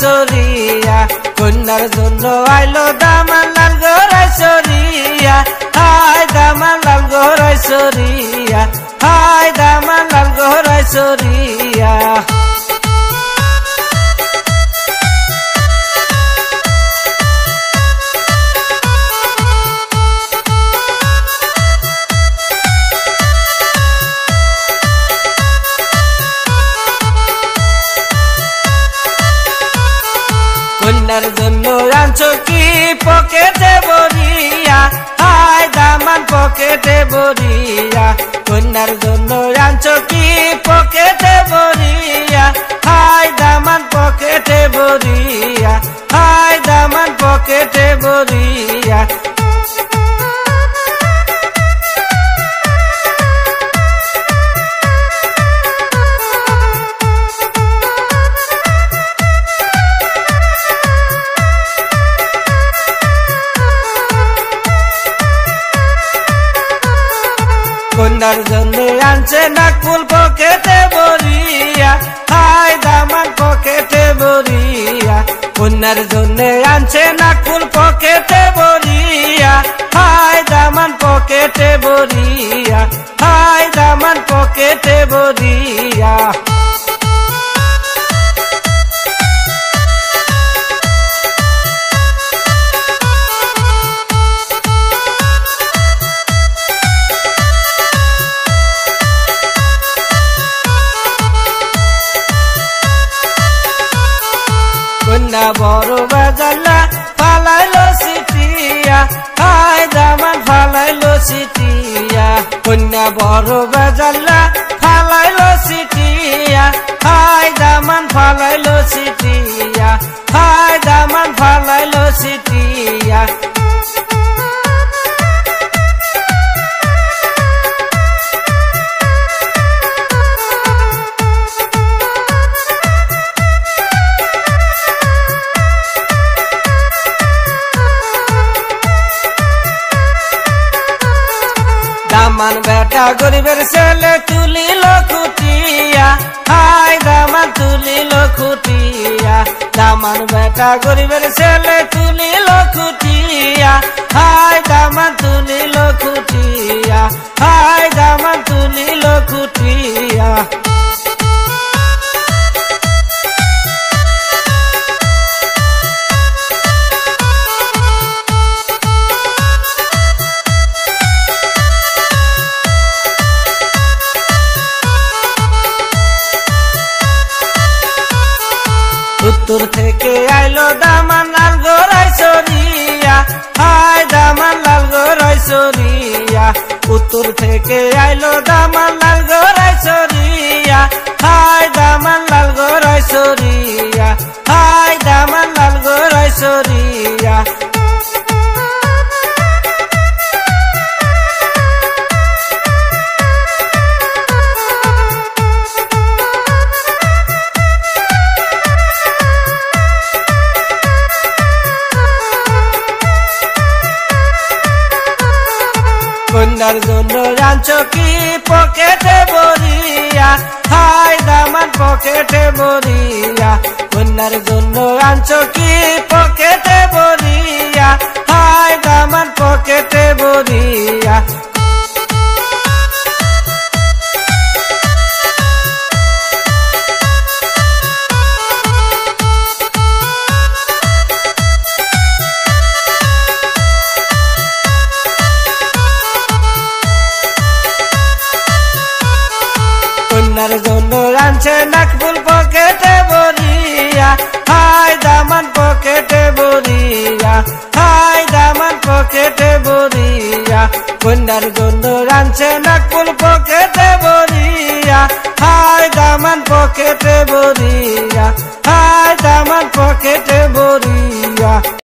সরিয়া কন্যার জন্য আইলো দামান লাল গড়াই সরিয়া হাই দামান লাল গড়াই সরিয়া হাই দামান লাল গড়াই সরিয়া কন্যার জন্য আনছো কি পকেটে বরিয়া হাই দামান পকেটে বরিয়া কন্যার জন্য আনছো কি পকেটে বরিয়া হাই দামান পকেটে বরিয়া হাই দামান পকেটে বরিয়া কন্যার জন্য আনছে নাকফুল পকেটে বরিয়া হাই দামান পকেটে বরিয়া কন্যার জন্য আনছে নাকফুল পকেটে বরিয়া হাই দামান পকেটে বরিয়া হাই দামান পকেটে বরিয়া কন্যা বড় বাজালা ফালাইলো সিটিয়া হাই দামান ফালাইলো সিটিয়া কন্যা বড় বাজালা ফালাইলো সিটিয়া হাই দামান ফালাইলো সিটিয়া হাই দামান ফালাইলো সিটিয়া দামান বেটা গরিবের ছেলে তুলিল খুটিয়া হাই দামান তুলিল খুটিয়া দামান বেটা গরিবের ছেলে তুলিল খুটিয়া হাই দামান তুলিল খুটিয়া হাই দামান তুলিল খুটিয়া উত্তর থেকে আইলো দামান লাল গড়াই সরিয়া হাই দামান লাল গড়াই সরিয়া উত্তর থেকে আইলো দামান লাল গড়াই সরিয়া হাই দামান লাল গড়াই সরিয়া হাই দামান লাল গড়াই সরিয়া কন্যার জন্য আনছো কি পকেটে বরিয়া হাই দামান পকেটে বরিয়া কন্যার জন্য আনছো কি পকেটে বরিয়া হাই দামান পকেটে বরিয়া কন্যার জন্য আনছে নাকফুল পকেটে বরিয়া হাই দামান পকেটে বরিয়া হাই দামান পকেটে বরিয়া কন্যার জন্য আনছে নাকফুল পকেটে বরিয়া হাই দামান পকেটে